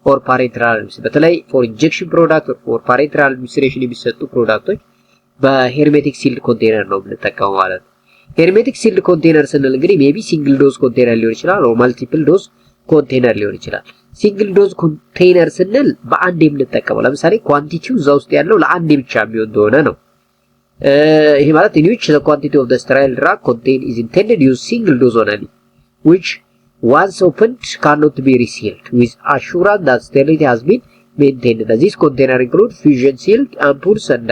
or parenteral በተለይ for injection product or for parenteral administration የሚሰጡ ፕሮዳክቶች በሄርሜቲክ ሲልድ ኮንቴነር ነው የምንጠቀመው ማለት ነው። ሄርሜቲክ ሲልድ ኮንቴነር ስንል እንግዲህ ሜቢ ሲንግል ዶዝ ኮንቴነር ሊሆን ይችላል ኦር ማልቲፕል ዶዝ ኮንቴነር ሊሆን ይችላል። ሲንግል ዶዝ ኮንቴነር ስንል በአንድ የምንጠቀመው ለምሳሌ ኳንቲቲው እዛ ውስጥ ያለው ለአንድ ብቻ የሚሆን እንደሆነ ነው። ይሄ ማለት in which the quantity of the sterile drug contained is intended to use single dose only which once opened cannot be resealed with assurance that sterility has been maintained. These container include fusion sealed ampoules and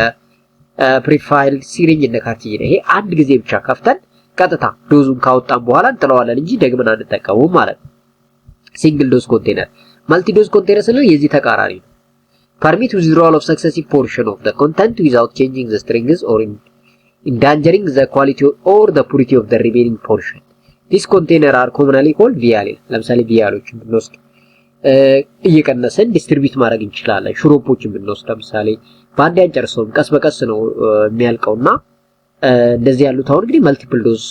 prefilled syringe እና ካርትሪጅ። ይሄ አንድ ጊዜ ብቻ ከፍተን ቀጥታ ዶዙን ካወጣን በኋላ እንጥለዋለን እንጂ ደግመን አንጠቀመውም ማለት ነው። ሲንግል ዶዝ ኮንቴነር። ማልቲ ዶዝ ኮንቴነር ስንል የዚህ ተቃራኒ ነው። permit withdrawal of successive portion of the content without changing the strength or endangering the quality or the purity of the remaining portion. This container are commonly called vial። ለምሳሌ ቪያሎችን ብንወስድ እየቀነሰን ዲስትሪቢዩት ማድረግ እንችላለን። ሽሮፖችን ብንወስድ ለምሳሌ በአንድ አንጨርሰውም ቀስ በቀስ ነው የሚያልቀውና እንደዚህ ያሉት አሁን እንግዲህ መልቲፕል ዶዝ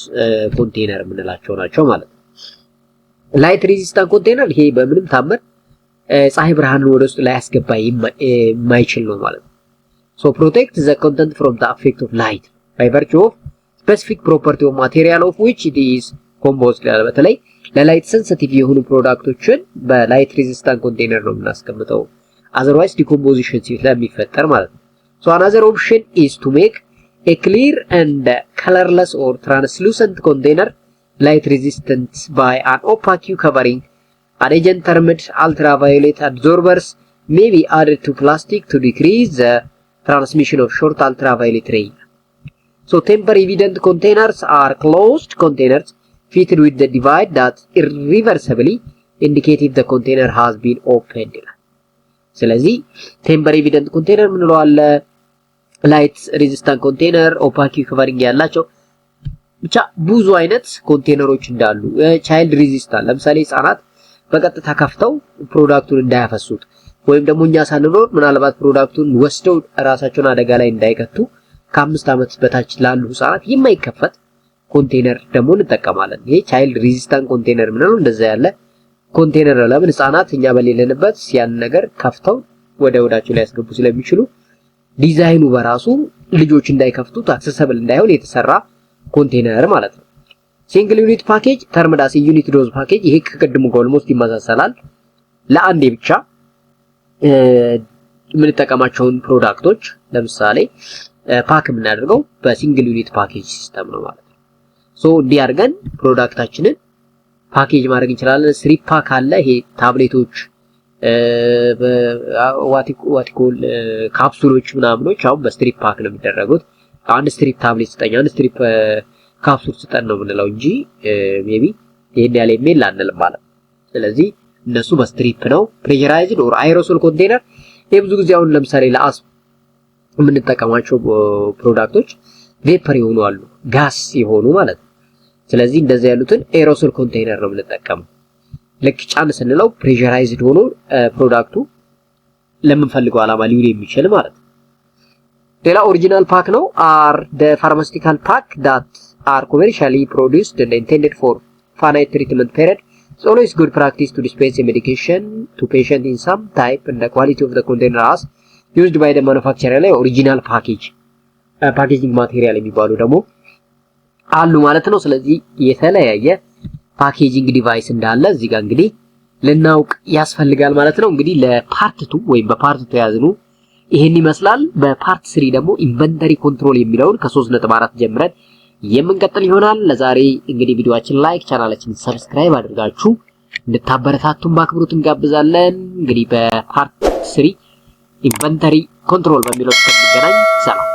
ኮንቴነር የምንላቸው ናቸው ማለት ነው። ላይት ሬዚስታንት ኮንቴነር ይሄ በምንም ታመር ፀሐይ ብርሃን ወደ ውስጥ ላይ ያስገባ የማይችል ነው ማለት ነው። so protect the content from the effect of light by virtue of specific property of material of which it is composed ይላል። በተለይ ለላይት ሴንሲቲቭ የሆኑ ፕሮዳክቶችን በላይት ሬዚስታንት ኮንቴነር ነው የምናስቀምጠው otherwise decomposition ስለሚፈጠር ማለት ነው። so another option is to make a clear and colorless or translucent container light resistant by an opaque covering. An agent termed ultraviolet absorbers may be added to plastic to decrease the transmission of short ultraviolet ray. So tamper evident containers are closed containers fitted with the device that irreversibly indicate if the container has been opened. ስለዚህ ቴምፐር ኤቪደንት ኮንቴነር ምንለው አለ፣ ላይት ሬዚስታንት ኮንቴነር፣ ኦፓክ ከቨሪንግ ያላቸው ብቻ ብዙ አይነት ኮንቴነሮች እንዳሉ ቻይልድ ሬዚስታንት ለምሳሌ ህፃናት በቀጥታ ከፍተው ፕሮዳክቱን እንዳያፈሱት ወይም ደግሞ እኛ ሳንኖር ምናልባት ፕሮዳክቱን ወስደው ራሳቸውን አደጋ ላይ እንዳይከቱ ከ5 ዓመት በታች ላሉ ህፃናት የማይከፈት ኮንቴነር ደግሞ እንጠቀማለን። ይሄ ቻይልድ ሬዚስታንት ኮንቴነር ምንለው እንደዛ ያለ ኮንቴነር ነው። ለምን ህፃናት እኛ በሌለንበት ያን ነገር ከፍተው ወደ ወዳቸው ላይ ያስገቡ ስለሚችሉ ዲዛይኑ በራሱ ልጆች እንዳይከፍቱት አክሰሰብል እንዳይሆን የተሰራ ኮንቴነር ማለት ነው። ሲንግል ዩኒት ፓኬጅ ተርምዳስ ዩኒት ዶዝ ፓኬጅ ይሄ ከቀድሞ ጋር ኦልሞስት ይመሳሰላል። ለአንዴ ብቻ የምንጠቀማቸውን ፕሮዳክቶች ለምሳሌ ፓክ የምናደርገው በሲንግል ዩኒት ፓኬጅ ሲስተም ነው ማለት ነው። ሶ እንዲህ አድርገን ፕሮዳክታችንን ፓኬጅ ማድረግ እንችላለን። ስትሪፕ ፓክ አለ። ይሄ ታብሌቶች ዋቲኮል ካፕሱሎች ምናምኖች አሁን በስትሪፕ ፓክ ነው የሚደረጉት። አንድ ስትሪፕ ታብሌት ስጠኝ አንድ ስትሪፕ ካፕሱል ስጠን ነው የምንለው እንጂ ሜቢ ይሄን ያለ ኢሜል አንልም ማለት። ስለዚህ እነሱ በስትሪፕ ነው። ፕሬሸራይዝድ ኦር አኤሮሶል ኮንቴነር የብዙ ጊዜ አሁን ለምሳሌ ለአስ የምንጠቀማቸው ፕሮዳክቶች ቬፐር የሆኑ አሉ ጋስ የሆኑ ማለት ነው። ስለዚህ እንደዚህ ያሉትን ኤሮሶል ኮንቴነር ነው የምንጠቀመው። ልክ ጫን ስንለው ፕሬሸራይዝድ ሆኖ ፕሮዳክቱ ለምንፈልገው ዓላማ ሊውል የሚችል ማለት ነው። ሌላ ኦሪጂናል ፓክ ነው are the pharmaceutical pack that are commercially produced and intended for finite treatment period. It's always good practice to dispense a medication to patient in some type and the quality of the container as used by the manufacturer ላይ ኦሪጂናል ፓኬጂንግ ማቴሪያል የሚባሉ ደግሞ አሉ ማለት ነው። ስለዚህ የተለያየ ፓኬጂንግ ዲቫይስ እንዳለ እዚህ ጋር እንግዲህ ልናውቅ ያስፈልጋል ማለት ነው። እንግዲህ ለፓርት 2 ወይም በፓርት 2 ያዝኑ ይሄን ይመስላል። በፓርት 3 ደግሞ ኢንቨንተሪ ኮንትሮል የሚለውን ከ3.4 ጀምረን የምንቀጥል ይሆናል። ለዛሬ እንግዲህ ቪዲዮአችን ላይክ፣ ቻናላችንን ሰብስክራይብ አድርጋችሁ እንድታበረታቱን በአክብሮት እንጋብዛለን። እንግዲህ በፓርት 3 ኢንቨንተሪ ኮንትሮል በሚለው እስከምንገናኝ ሰላም።